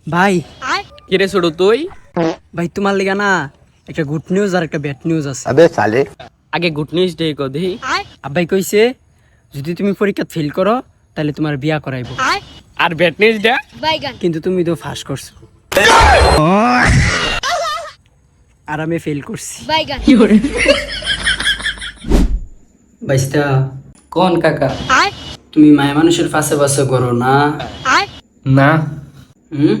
ভাই কিরে ছোট তুই? ভাই তোমার লিগা না একটা গুড নিউজ আর একটা ব্যাড নিউজ আছে। अबे साले আগে গুড নিউজ দে কো দেই। আব্বাই কইছে যদি তুমি পরীক্ষা ফেল করো তাহলে তোমার বিয়া করাইবো, আর ব্যাড নিউজ দে। কিন্তু তুমি তো ফাঁস করছো আর আমি ফেল করছি। বাইস্তা কোন কাকা? তুমি মায়া মানুষের পাশে পাশে করো না? না হুম,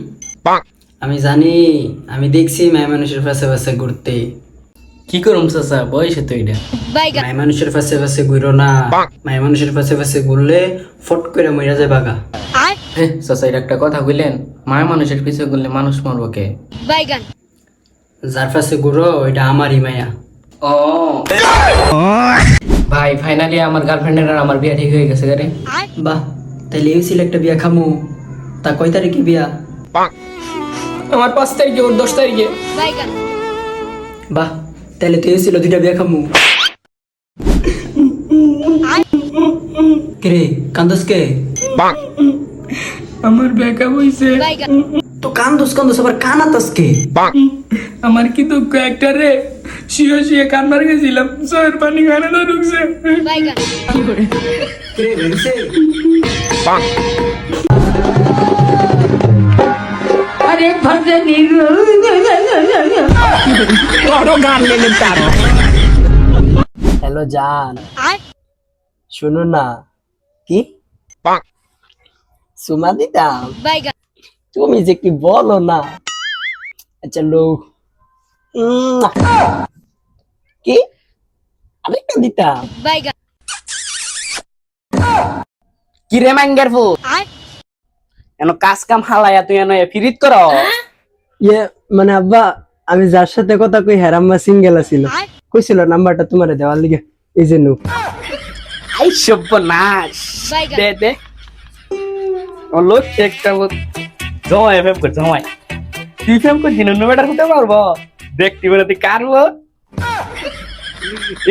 আমি জানি, আমি দেখছি মায়া মানুষের পাশে পাশে ঘুরতে। কি করুম চাচা, বয়সে তো এটা। মায়া মানুষের পাশে পাশে ঘুরো না, মায়া মানুষের পাশে পাশে ঘুরলে ফট করে মইরা যায় বাগা। হে চাচা, এটা একটা কথা কইলেন, মায়া মানুষের পিছে করলে মানুষ মরবো কে? যার পাশে ঘুরো ওইটা আমারই মায়া। ও ভাই, ফাইনালি আমার গার্লফ্রেন্ডের আর আমার বিয়া ঠিক হয়ে গেছে রে। বাহ, তাহলে এই ছিল একটা বিয়া খামু। তা কয় তারিখে বিয়া? আমার 5 তারিখে, ওর 10 তারিখে। বাহ, তাহলে তো এই ছিল দুইটা বিয়া খামু। কে কান্দস কে? আমার ব্যাকআপ হইছে। তো কান্দস কান্দস আবার কানাতাস কে? আমার কি দুঃখ একটা রে, শুয়ে শুয়ে কান্নার গেছিলাম, চোখের পানি গানে না ঢুকছে। কে হইছে? হ্যালো জান, শুনো না। কি সুমা দিতাম? তুমি যে কি বলো না। আচ্ছা লো, কি আরেকটা দিতাম? কি রে মাঙ্গের ফু, এন কাজ কাম হালায়া তুই এন ফিরিত কর। ইয়ে মানে আব্বা, আমি যার সাথে কথা কই হেরাম্মা সিঙ্গেল আছিল, কইছিল নাম্বারটা তোমারে দেওয়ার লিগে, এই যে নু। আই সর্বনাশ, দে দে ও লোক একটা জমায় ফেম কর, জমায় তুই ফেম কর দিন অন্য বেটার হতে পারবো, দেখতে বলে তুই কারবো।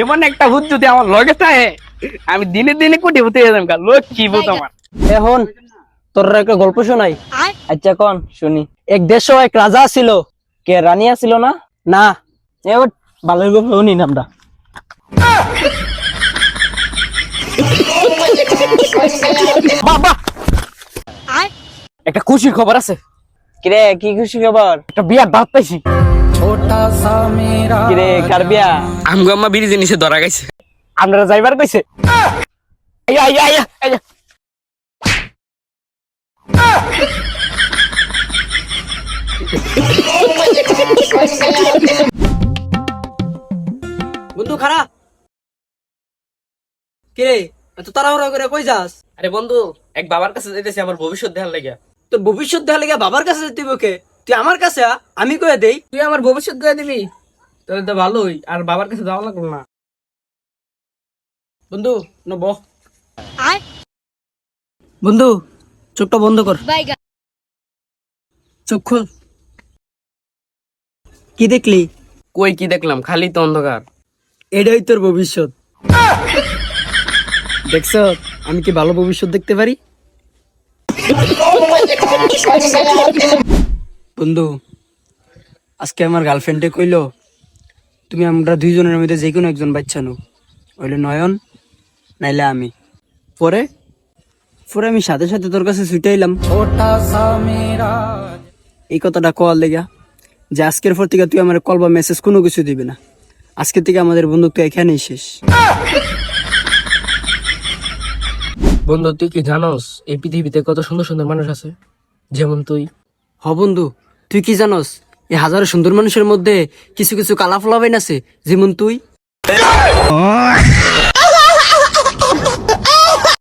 এমন একটা ভূত যদি আমার লগে থাকে, আমি দিনে দিনে কোটি হতে যেতাম। লোক কি ভূত আমার। এখন তোর একটা গল্প শোনাই। আচ্ছা কোন শুনি। এক দেশে এক রাজা ছিল। কে রানী ছিল না? না, এবার ভালো গল্প শুনি নামটা। বাবা, একটা খুশির খবর আছে। কিরে কি খুশি খবর? একটা বিয়ার দাঁত পাইছি। কিরে কার বিয়া? আমগো আম্মা ব্রিজের নিচে ধরা গেছে, আপনারা যাইবার কইছে। আইয়া আইয়া আইয়া আইয়া। বন্ধু খারাপ। কিরে এত তাড়াহুড়া করে কই যাস? আরে বন্ধু, এক বাবার কাছে যাইতেছি আমার ভবিষ্যৎ দেখার লাগিয়া। তোর ভবিষ্যৎ দেখা লেগে বাবার কাছে যেতে বকে, তুই আমার কাছে আ, আমি কয়ে দেই। তুই আমার ভবিষ্যৎ দিয়ে দিবি, তাহলে তো ভালোই, আর বাবার কাছে যাওয়া লাগলো না। বন্ধু নব, বন্ধু চোখটা বন্ধ কর, চোখ খোল। কি দেখলি? কই কি দেখলাম, খালি তো অন্ধকার। এটাই তোর ভবিষ্যৎ। দেখছ আমি কি ভালো ভবিষ্যৎ দেখতে পারি? বন্ধু আজকে আমার গার্লফ্রেন্ডে কইলো তুমি আমরা দুইজনের মধ্যে যে কোনো একজন বাচ্চা নো, হইলে নয়ন নাইলে আমি। পরে পরে আমি সাথে সাথে তোর কাছে ছুটাইলাম এই কথাটা কওয়ার লেগা যে আজকের পর থেকে তুই আমার কল বা মেসেজ কোনো কিছু দিবি না। আজকে থেকে আমাদের বন্ধুত্ব এখানেই শেষ। বন্ধু তুই কি জানোস এই পৃথিবীতে কত সুন্দর সুন্দর মানুষ আছে, যেমন তুই। হ বন্ধু, তুই কি জানোস এই হাজারো সুন্দর মানুষের মধ্যে কিছু কিছু কালা ফলাবাইন আছে যেমন তুই।